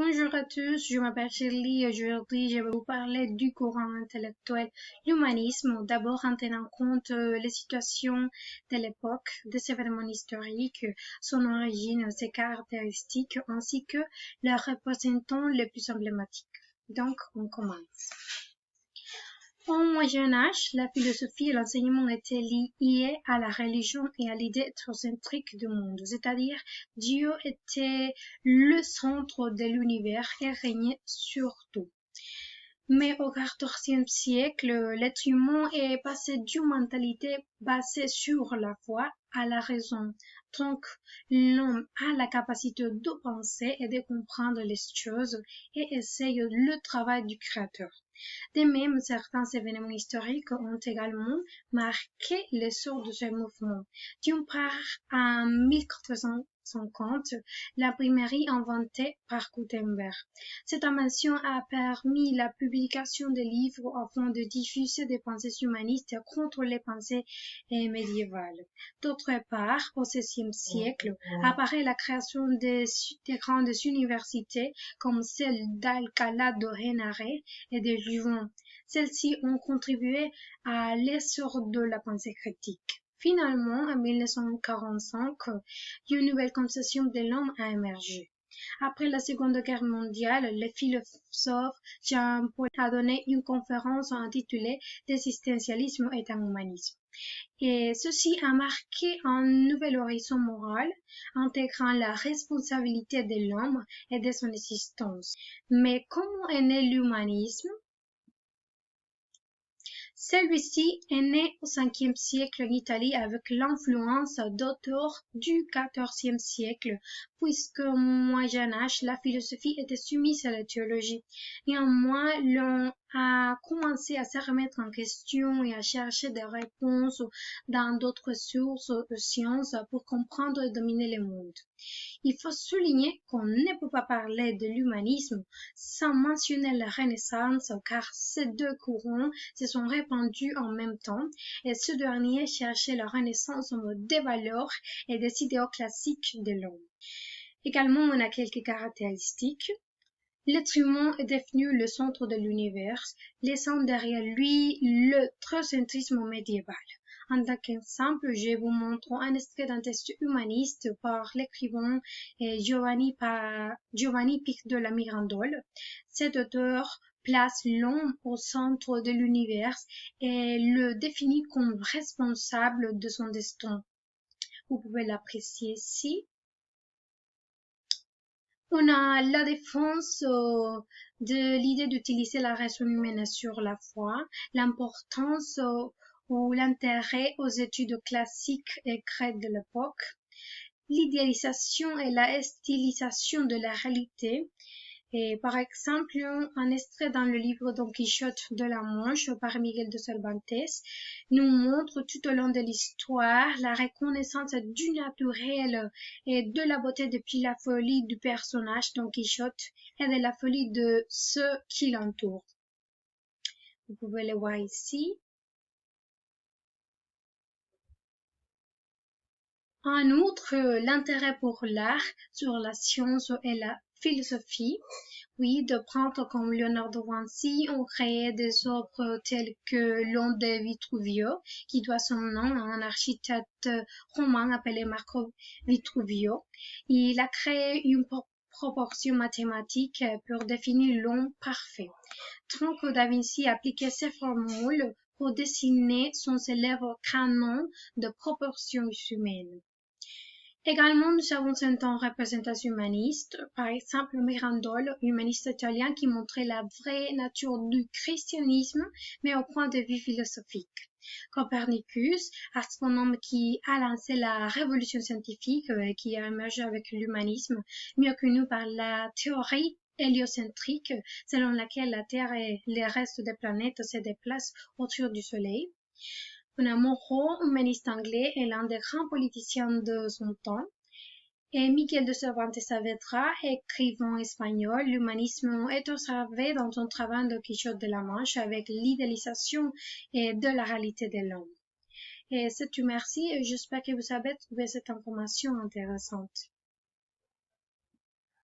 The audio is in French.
Bonjour à tous, je m'appelle Shirley et aujourd'hui je vais vous parler du courant intellectuel, l'humanisme, d'abord en tenant compte les situations de l'époque, des événements historiques, son origine, ses caractéristiques ainsi que leurs représentants les plus emblématiques. Donc, on commence. Au Moyen Âge, la philosophie et l'enseignement étaient liés à la religion et à l'idée éthnocentrique du monde, c'est-à-dire Dieu était le centre de l'univers et régnait sur tout. Mais au XIVe siècle, l'être humain est passé d'une mentalité basée sur la foi à la raison. Donc, l'homme a la capacité de penser et de comprendre les choses et essaye le travail du Créateur. De même, certains événements historiques ont également marqué l'essor de ce mouvement. D'une part, en 1450, l'imprimerie inventée par Gutenberg. Cette invention a permis la publication de livres afin de diffuser des pensées humanistes contre les pensées médiévales. D'autre part, au XVIe siècle, apparaît la création des grandes universités comme celle d'Alcalá de Henares et de Louvain. Celles-ci ont contribué à l'essor de la pensée critique. Finalement, en 1945, une nouvelle conception de l'homme a émergé. Après la Seconde Guerre mondiale, le philosophe Jean Paul a donné une conférence intitulée D'existentialisme et un humanisme. Et ceci a marqué un nouvel horizon moral, intégrant la responsabilité de l'homme et de son existence. Mais comment est né l'humanisme? Celui-ci est né au Ve siècle en Italie avec l'influence d'auteurs du XIVe siècle, puisque au Moyen Âge, la philosophie était soumise à la théologie. Néanmoins, l'on a commencé à se remettre en question et à chercher des réponses dans d'autres sources de sciences pour comprendre et dominer le monde. Il faut souligner qu'on ne peut pas parler de l'humanisme sans mentionner la Renaissance, car ces deux courants se sont répandus en même temps, et ce dernier cherchait la Renaissance en mode des valeurs et des idéaux classiques de l'homme. Également, on a quelques caractéristiques. L'être humain est devenu le centre de l'univers, laissant derrière lui le théocentrisme médiéval. En tant qu'exemple, je vous montre un extrait d'un texte humaniste par l'écrivain Giovanni Pic de la Mirandole. Cet auteur place l'homme au centre de l'univers et le définit comme responsable de son destin. Vous pouvez l'apprécier ici. On a la défense de l'idée d'utiliser la raison humaine sur la foi, l'importance ou l'intérêt aux études classiques et grecques de l'époque, l'idéalisation et la stylisation de la réalité. Et par exemple, un extrait dans le livre Don Quichotte de la Manche par Miguel de Cervantes nous montre tout au long de l'histoire la reconnaissance du naturel et de la beauté depuis la folie du personnage Don Quichotte et de la folie de ceux qui l'entourent. Vous pouvez le voir ici. En outre, l'intérêt pour l'art, sur la science et la philosophie, oui, de prendre comme Leonardo da Vinci ont créé des œuvres telles que L'Homme de Vitruvio, qui doit son nom à un architecte romain appelé Marco Vitruvio. Il a créé une proportion mathématique pour définir l'homme parfait. Donc, da Vinci appliquait ces formules pour dessiner son célèbre canon de proportions humaines. Également, nous avons certaines représentations humanistes, par exemple Mirandole, humaniste italien qui montrait la vraie nature du christianisme, mais au point de vue philosophique. Copernicus, astronome qui a lancé la révolution scientifique qui a émergé avec l'humanisme, mieux connu par la théorie héliocentrique, selon laquelle la Terre et les restes des planètes se déplacent autour du Soleil. On a Monroe, humaniste anglais et l'un des grands politiciens de son temps. Et Miguel de Cervantes Saavedra, écrivain espagnol, l'humanisme est observé dans son travail de Quichotte de la Manche avec l'idéalisation de la réalité de l'homme. Et c'est tout, merci et j'espère que vous avez trouvé cette information intéressante.